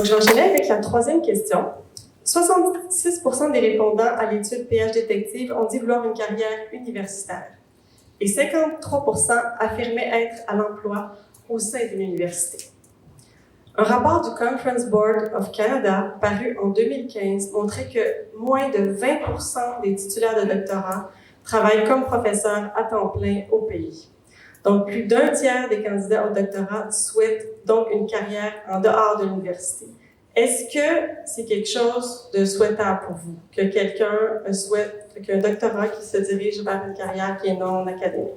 j'enchaînais avec la troisième question. 66% des répondants à l'étude PH Détective ont dit vouloir une carrière universitaire et 53% affirmaient être à l'emploi au sein d'une université. Un rapport du Conference Board of Canada, paru en 2015, montrait que moins de 20% des titulaires de doctorat travaillent comme professeurs à temps plein au pays. Donc, plus d'un tiers des candidats au doctorat souhaitent donc une carrière en dehors de l'université. Est-ce que c'est quelque chose de souhaitable pour vous, que quelqu'un souhaite qu'un doctorat qui se dirige vers une carrière qui est non académique?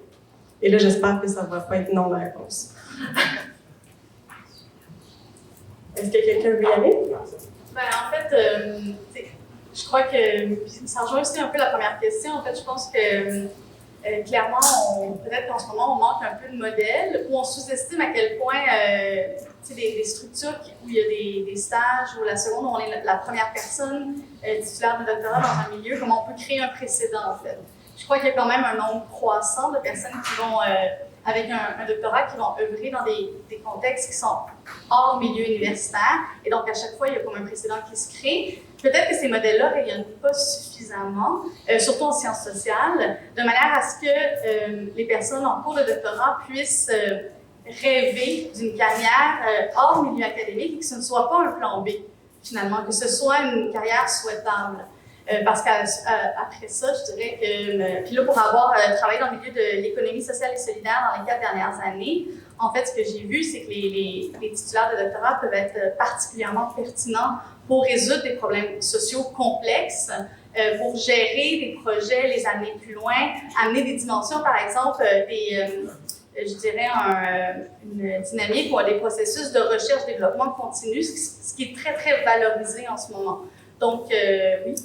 Et là, j'espère que ça ne va pas être non la réponse. Est-ce que quelqu'un veut y aller? Ben, en fait, je crois que ça rejoint aussi un peu la première question. En fait, je pense que clairement, peut-être qu'en ce moment, on manque un peu de modèles ou on sous-estime à quel point des structures où il y a des stages ou la seconde où on est la première personne titulaire de doctorat dans un milieu, comment on peut créer un précédent, en fait. Je crois qu'il y a quand même un nombre croissant de personnes qui vont, avec un doctorat, qui vont œuvrer dans des contextes qui sont hors milieu universitaire. Et donc, à chaque fois, il y a comme un précédent qui se crée. Peut-être que ces modèles-là ne rayonnent pas suffisamment, surtout en sciences sociales, de manière à ce que les personnes en cours de doctorat puissent rêver d'une carrière hors milieu académique et que ce ne soit pas un plan B, finalement, que ce soit une carrière souhaitable. Parce qu'après ça, je dirais que, puis là, pour avoir travaillé dans le milieu de l'économie sociale et solidaire dans les 4 dernières années, en fait, ce que j'ai vu, c'est que les titulaires de doctorat peuvent être particulièrement pertinents pour résoudre des problèmes sociaux complexes, pour gérer des projets, les amener plus loin, amener des dimensions, par exemple, je dirais, une dynamique ou des processus de recherche-développement continu, ce qui est très, très valorisé en ce moment. Donc, oui.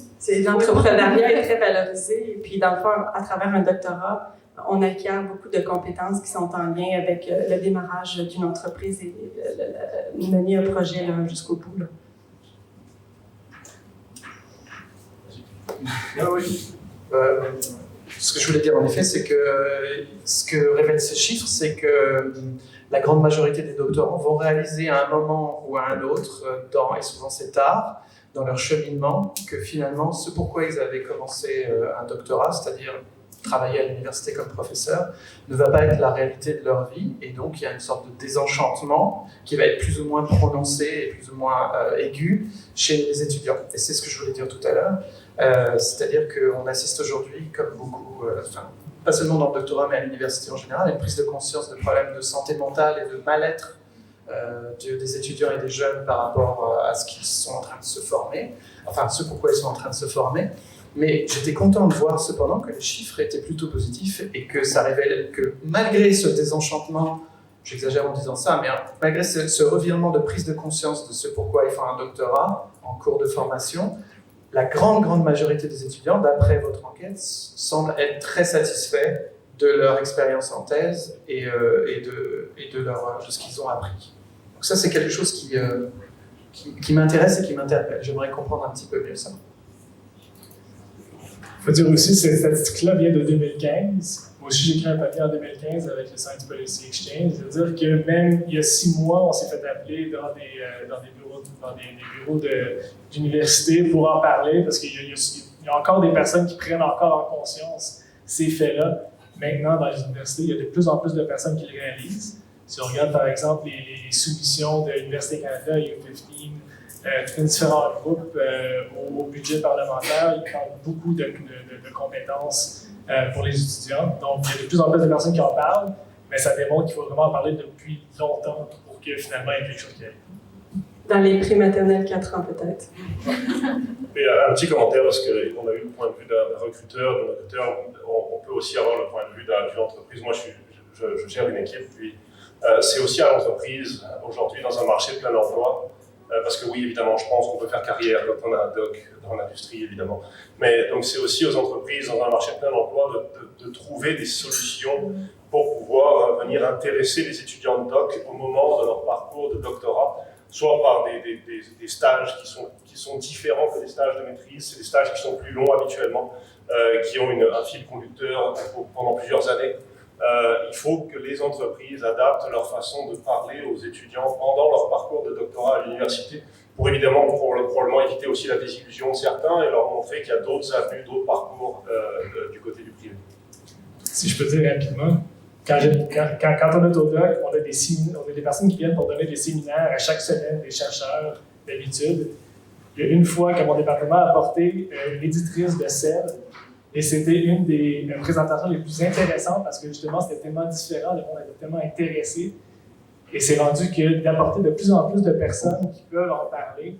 L'entrepreneuriat est très valorisé. Et puis, dans le fond, à travers un doctorat, on acquiert beaucoup de compétences qui sont en lien avec le démarrage d'une entreprise et mener un projet jusqu'au bout. Là. Ah oui. Ce que je voulais dire en effet, c'est que ce que révèlent ces chiffres, c'est que la grande majorité des doctorants vont réaliser à un moment ou à un autre, et souvent c'est tard, dans leur cheminement, que finalement, ce pourquoi ils avaient commencé un doctorat, c'est-à-dire travailler à l'université comme professeur, ne va pas être la réalité de leur vie, et donc il y a une sorte de désenchantement qui va être plus ou moins prononcé et plus ou moins aigu chez les étudiants. Et c'est ce que je voulais dire tout à l'heure, c'est-à-dire qu'on assiste aujourd'hui, comme beaucoup, pas seulement dans le doctorat, mais à l'université en général, à une prise de conscience de problèmes de santé mentale et de mal-être des étudiants et des jeunes par rapport à ce qu'ils sont en train de se former, enfin ce pourquoi ils sont en train de se former. Mais j'étais content de voir cependant que les chiffres étaient plutôt positifs et que ça révèle que malgré ce désenchantement, j'exagère en disant ça, mais malgré ce revirement de prise de conscience de ce pourquoi ils font un doctorat en cours de formation, la grande majorité des étudiants, d'après votre enquête, semblent être très satisfaits de leur expérience en thèse et de ce qu'ils ont appris. Donc ça, c'est quelque chose qui m'intéresse et qui m'interpelle. J'aimerais comprendre un petit peu mieux ça. Il faut dire aussi que cette statistique-là vient de 2015. Moi aussi, j'ai écrit un papier en 2015 avec le Science Policy Exchange. C'est-à-dire que même il y a 6 mois, on s'est fait appeler dans des bureaux d'université pour en parler, parce qu'il y a encore des personnes qui prennent encore en conscience ces faits-là. Maintenant, dans les universités, il y a de plus en plus de personnes qui le réalisent. Si on regarde, par exemple, les soumissions de l'Université Canada, U15, différents groupes au budget parlementaire, ils parlent beaucoup de compétences pour les étudiants. Donc, il y a de plus en plus de personnes qui en parlent, mais ça démontre qu'il faut vraiment en parler depuis longtemps pour que finalement il y ait quelque chose qui arrive. Dans les pré-maternelles, 4 ans peut-être. Et un petit commentaire, parce qu'on a eu le point de vue d'un recruteur, on peut aussi avoir le point de vue d'une entreprise. Moi, je gère une équipe, puis c'est aussi à l'entreprise, aujourd'hui, dans un marché de plein emploi, parce que oui, évidemment, je pense qu'on peut faire carrière quand on a un doc dans l'industrie, évidemment. Mais donc, c'est aussi aux entreprises, dans un marché de plein emploi, de trouver des solutions pour pouvoir venir intéresser les étudiants de doc au moment de leur parcours de doctorat, soit par des stages qui sont différents que des stages de maîtrise, c'est des stages qui sont plus longs habituellement, qui ont un fil conducteur pendant plusieurs années. Il faut que les entreprises adaptent leur façon de parler aux étudiants pendant leur parcours de doctorat à l'université pour évidemment probablement éviter aussi la désillusion de certains et leur montrer qu'il y a d'autres avenues, d'autres parcours du côté du privé. Si je peux dire rapidement, quand on est au doc, on a des personnes qui viennent pour donner des séminaires à chaque semaine, des chercheurs d'habitude. Il y a une fois que mon département a apporté une éditrice de sel, et c'était une des présentations les plus intéressantes parce que justement c'était tellement différent, le monde était tellement intéressé. Et c'est rendu que d'apporter de plus en plus de personnes qui peuvent en parler,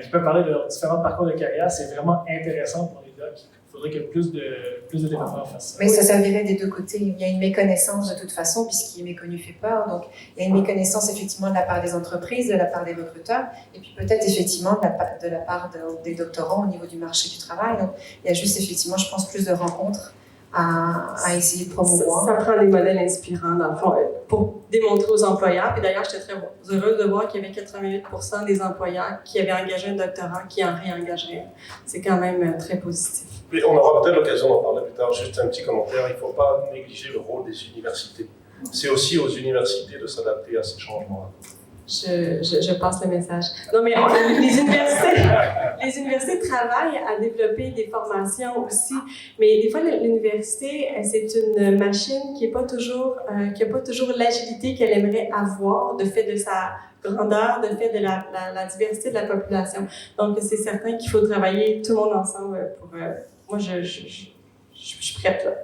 qui peuvent parler de leurs différents parcours de carrière, c'est vraiment intéressant pour les docs. Il faudrait que plus de départements fassent ça. Mais ça servirait des deux côtés. Il y a une méconnaissance de toute façon, puisqu'il est méconnu fait peur. Donc, il y a une méconnaissance effectivement de la part des entreprises, de la part des recruteurs, et puis peut-être effectivement de la part des doctorants au niveau du marché du travail. Donc, il y a juste effectivement, je pense, plus de rencontres à essayer de promouvoir. Ça prend des modèles inspirants, dans le fond, pour démontrer aux employeurs. Puis d'ailleurs, j'étais très heureuse de voir qu'il y avait 88% des employeurs qui avaient engagé un doctorant qui en réengageraient. C'est quand même très positif. Mais on aura peut-être l'occasion d'en parler plus tard. Juste un petit commentaire, il ne faut pas négliger le rôle des universités. C'est aussi aux universités de s'adapter à ces changements-là. Je passe le message. Non, mais les universités travaillent à développer des formations aussi, mais des fois, l'université, c'est une machine qui n'a pas toujours l'agilité qu'elle aimerait avoir, de fait de sa grandeur, de fait de la diversité de la population. Donc, c'est certain qu'il faut travailler tout le monde ensemble pour... moi, je suis prête, là.